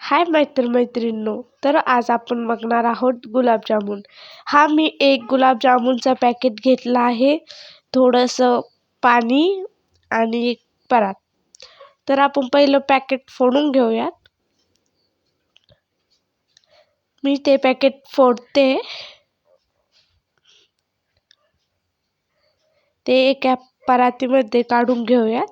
हाय मैत्रिणींनो. तर आज आपण बघणार आहोत गुलाबजामुन. हा मी एक गुलाबजामुनचा पॅकेट घेतला आहे, थोडंसं पाणी आणि एक परात. तर आपण पहिलं पॅकेट फोडून घेऊयात. मी ते पॅकेट फोडते. ते एका परातीमध्ये काढून घेऊयात.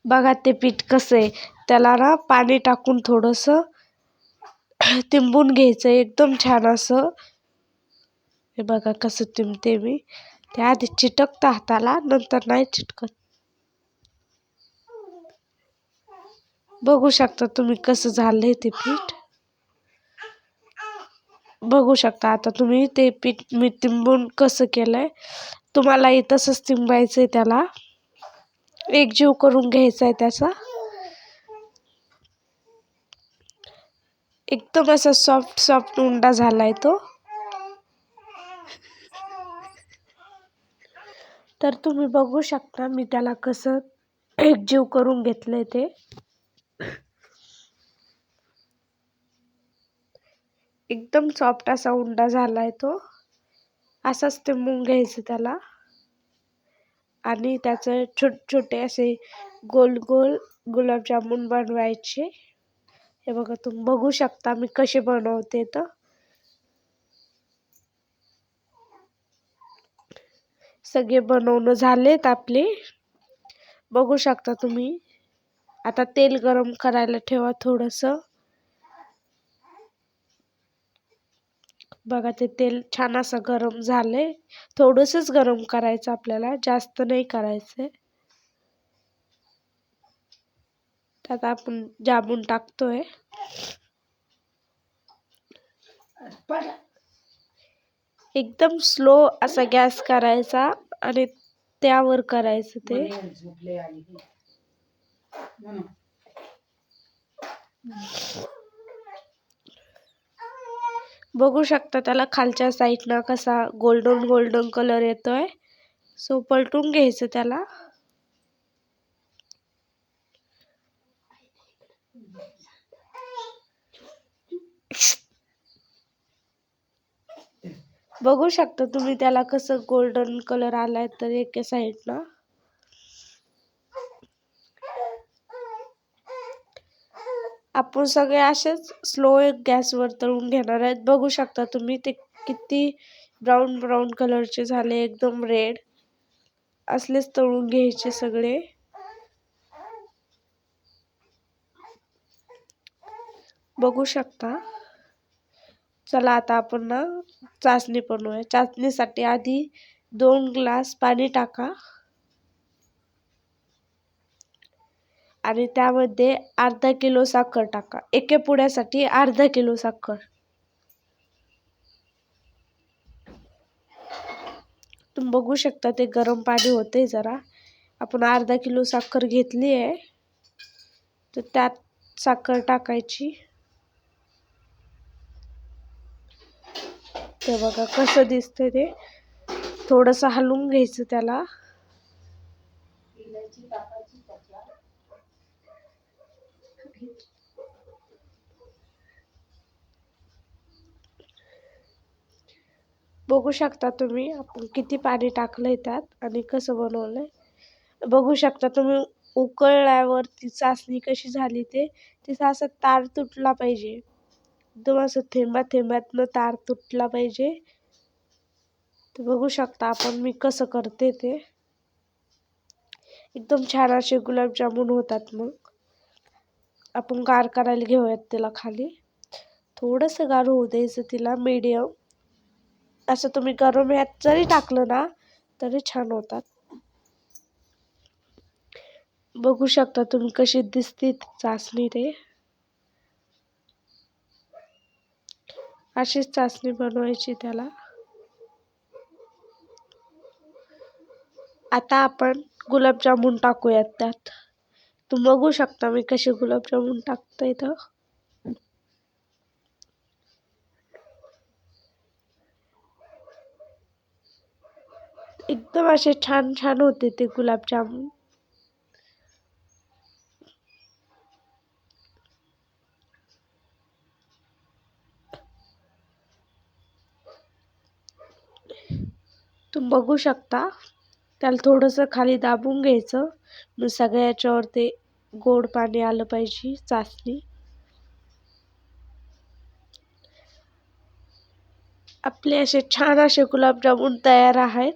बघा ते पीठ कसं आहे. त्याला ना पाणी टाकून थोडंसं तिंबून घ्यायचं एकदम छान असं. हे बघा कसं तिंबते मी. ते आधी चिटकतं हाताला, नंतर नाही चिटकत. बघू शकता तुम्ही कसं झालंय ते पीठ. बघू शकता आता तुम्ही ते पीठ मी तिंबून कसं केलंय. तुम्हालाही तसंच तिंबायचंय. त्याला एकजीव करून घ्यायचा आहे त्याचा. एकदम असा सॉफ्ट सॉफ्ट उंडा झालाय तो. तर तुम्ही बघू शकता मी त्याला कसं एकजीव करून घेतलंय ते. एकदम सॉफ्ट असा उंडा झालाय तो. असाच तिंबून घ्यायचं त्याला आणि त्याचे छोटे छोटे असे गोल गोल गुलाबजामुन बनवायचे. हे बघा तुम्ही बघू शकता मी कसे बनवते. तर सगळे बनवणं झालेत आपले. बघू शकता तुम्ही. आता तेल गरम करायला ठेवा थोडंसं. बघा ते तेल छान असं गरम झालंय. थोडंसंच गरम करायचं आपल्याला, जास्त नाही करायचंय. त्यात आपण जामून टाकतोय. एकदम स्लो असा गॅस करायचा आणि त्यावर करायचं ते. बघू शकता त्याला खालच्या साईडनं कसा गोल्डन गोल्डन कलर येतोय. सो पलटून घ्यायचं त्याला. बघू शकता तुम्ही त्याला कसं गोल्डन कलर आलाय. तर एका साईडनं आपण सगळे असेच स्लो गॅसवर तळून घेणार आहेत. बघू शकता तुम्ही ते किती ब्राऊन ब्राऊन कलरचे झाले, एकदम रेड. असलेच तळून घ्यायचे सगळे. बघू शकता. चला आता आपण ना चाचणी बनवूया. चाचणीसाठी आधी 2 ग्लास पाणी टाका आणि त्यामध्ये अर्धा किलो साखर टाका. एके पुड्यासाठी अर्धा किलो साखर. तुम्ही बघू शकता ते गरम पाणी होते जरा. आपण अर्धा किलो साखर घेतली आहे, तर त्यात साखर टाकायची. ते बघा कसं दिसतंय ते. थोडंसं हलवून घ्यायचं त्याला. बघू शकता तुम्ही आपण किती पाणी टाकलंय त्यात आणि कसं बनवलंय. बघू शकता तुम्ही उकळल्यावरती चाचणी कशी झाली ते. तिचा असं तार तुटला पाहिजे. एकदम असं थेंबा थेंबातनं तार तुटला पाहिजे. तर बघू शकता आपण मी कसं करते ते. एकदम छान असे गुलाबजामुन होतात. मग आपण गार करायला घेऊयात त्याला खाली. थोडंसं गार होऊ द्यायचं तिला मीडियम. असं तुम्ही गरम ह्यात जरी टाकलं ना तरी छान होतात. बघू शकता तुम्ही कशी दिसते चाचणी ते. अशीच चाचणी बनवायची त्याला. आता आपण गुलाबजामुन टाकूयात त्यात. तुम्ही बघू शकता मी कसे गुलाबजामुन टाकते. तर एकदम असे छान छान होते ते गुलाबजामुन. तुम्ही बघू शकता. त्याला थोडंसं खाली दाबून घ्यायचं, मग सगळ्याच्यावर ते गोड पाणी आलं पाहिजे, चासणी. आपले असे छान असे गुलाबजामुन तयार आहेत.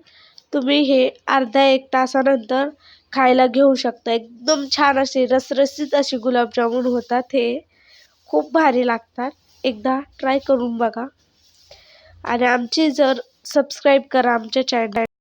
तुम्ही हे अर्धा एक तासानंतर खायला घेऊ शकता. एकदम छान असे रसरशीत असे गुलाबजामुन होतात. हे खूप भारी लागतात. एकदा ट्राय करून बघा आणि आमची जर सबस्क्राईब करा आमच्या चॅनल.